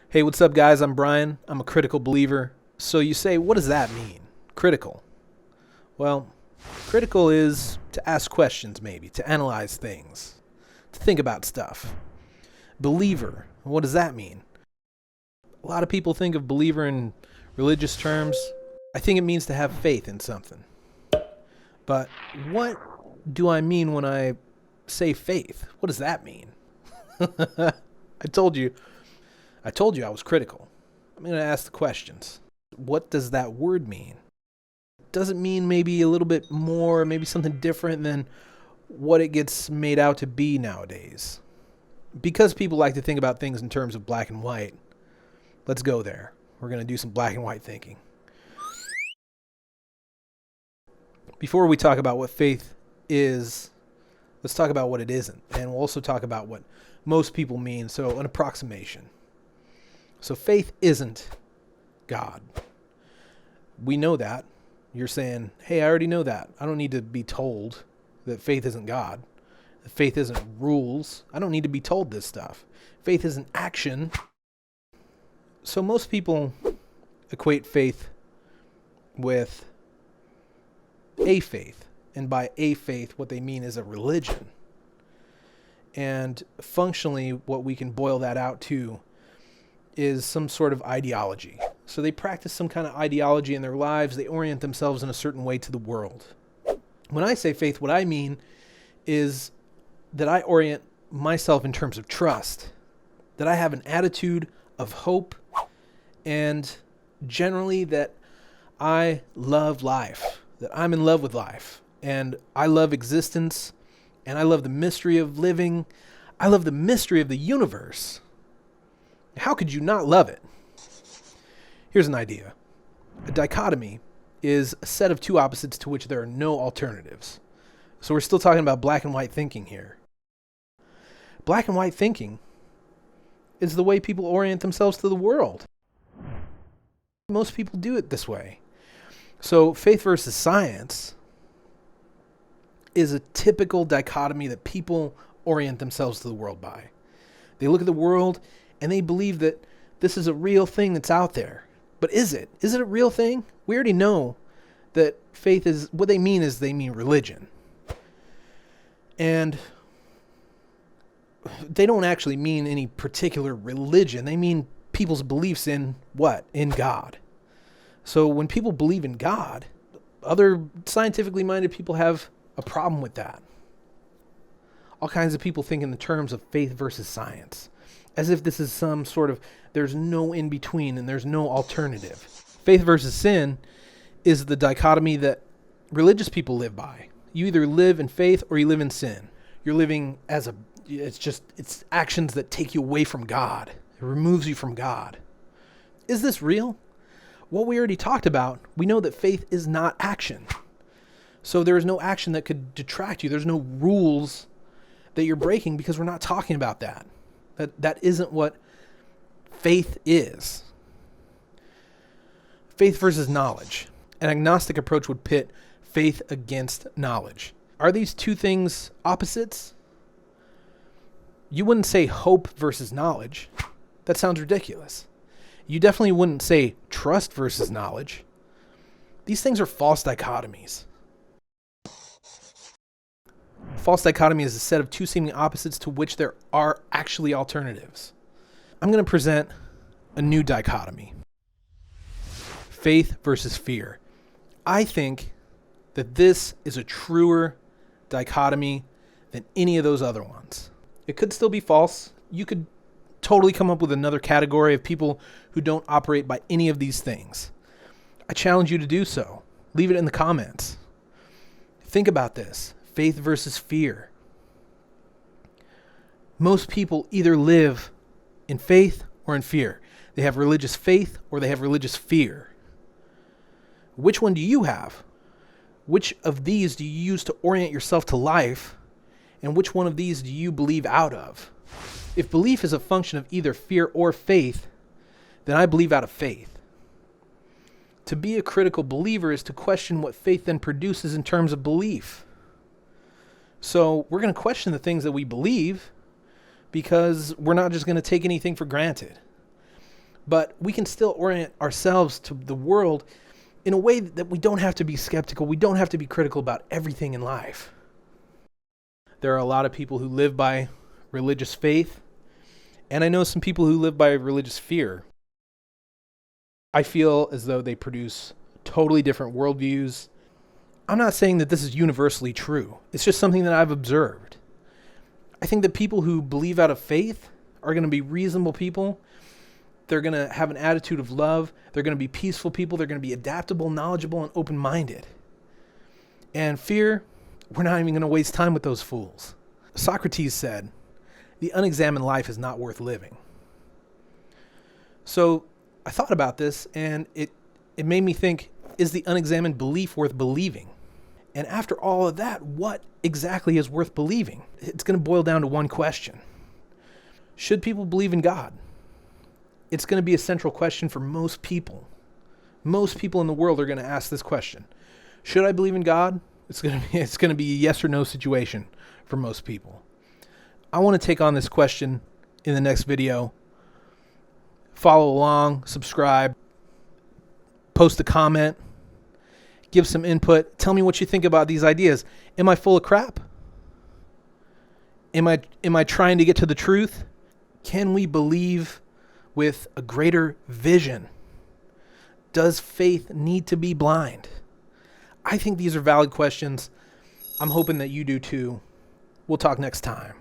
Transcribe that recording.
Hey, what's up, guys? I'm Brian. I'm a critical believer. So you say, what does that mean? Critical. Well, critical is to ask questions, maybe, to analyze things, to think about stuff. Believer, what does that mean? A lot of people think of believer in religious terms. I think it means to have faith in something. But what do I mean when I say faith? What does that mean? I told you I was critical. I'm going to ask the questions. What does that word mean? Does it mean maybe a little bit more, maybe something different than what it gets made out to be nowadays? Because people like to think about things in terms of black and white, let's go there. We're going to do some black and white thinking. Before we talk about what faith is, let's talk about what it isn't. And we'll also talk about what most people mean, so an approximation. So faith isn't God. We know that. You're saying, hey, I already know that. I don't need to be told that faith isn't God. That faith isn't rules. I don't need to be told this stuff. Faith isn't action. So most people equate faith with a faith. And by a faith, what they mean is a religion. And functionally, what we can boil that out to is some sort of ideology. So they practice some kind of ideology in their lives. They orient themselves in a certain way to the world. When I say faith, what I mean is that I orient myself in terms of trust, that I have an attitude of hope, and generally that I love life, that I'm in love with life, and I love existence, and I love the mystery of living. I love the mystery of the universe. How could you not love it? Here's an idea. A dichotomy is a set of two opposites to which there are no alternatives. So we're still talking about black and white thinking here. Black and white thinking is the way people orient themselves to the world. Most people do it this way. So faith versus science is a typical dichotomy that people orient themselves to the world by. They look at the world and they believe that this is a real thing that's out there. But is it? Is it a real thing? We already know that faith is, what they mean is they mean religion. And they don't actually mean any particular religion. They mean people's beliefs in what? In God. So when people believe in God, other scientifically minded people have a problem with that. All kinds of people think in the terms of faith versus science, as if this is some sort of, there's no in between and there's no alternative. Faith versus sin is the dichotomy that religious people live by. You either live in faith or you live in sin. You're living as it's actions that take you away from God. It removes you from God. Is this real? What we already talked about, we know that faith is not action. So there is no action that could detract you. There's no rules that you're breaking because we're not talking about that. That isn't what faith is. Faith versus knowledge. An agnostic approach would pit faith against knowledge. Are these two things opposites? You wouldn't say hope versus knowledge. That sounds ridiculous. You definitely wouldn't say trust versus knowledge. These things are false dichotomies. False dichotomy is a set of two seeming opposites to which there are actually alternatives. I'm going to present a new dichotomy. Faith versus fear. I think that this is a truer dichotomy than any of those other ones. It could still be false. You could totally come up with another category of people who don't operate by any of these things. I challenge you to do so. Leave it in the comments. Think about this. Faith versus fear. Most people either live in faith or in fear. They have religious faith or they have religious fear. Which one do you have? Which of these do you use to orient yourself to life? And which one of these do you believe out of? If belief is a function of either fear or faith, then I believe out of faith. To be a critical believer is to question what faith then produces in terms of belief. So we're going to question the things that we believe because we're not just going to take anything for granted. But we can still orient ourselves to the world in a way that we don't have to be skeptical. We don't have to be critical about everything in life. There are a lot of people who live by religious faith, and I know some people who live by religious fear. I feel as though they produce totally different worldviews. I'm not saying that this is universally true. It's just something that I've observed. I think that people who believe out of faith are going to be reasonable people. They're going to have an attitude of love. They're going to be peaceful people. They're going to be adaptable, knowledgeable, and open-minded. And fear, we're not even going to waste time with those fools. Socrates said, "The unexamined life is not worth living." So I thought about this, and it made me think, is the unexamined belief worth believing? And after all of that, what exactly is worth believing? It's going to boil down to one question. Should people believe in God? It's going to be a central question for most people. Most people in the world are going to ask this question. Should I believe in God? It's going to be a yes or no situation for most people. I want to take on this question in the next video. Follow along, subscribe, post a comment, give some input. Tell me what you think about these ideas. Am I full of crap? Am I trying to get to the truth? Can we believe with a greater vision? Does faith need to be blind? I think these are valid questions. I'm hoping that you do too. We'll talk next time.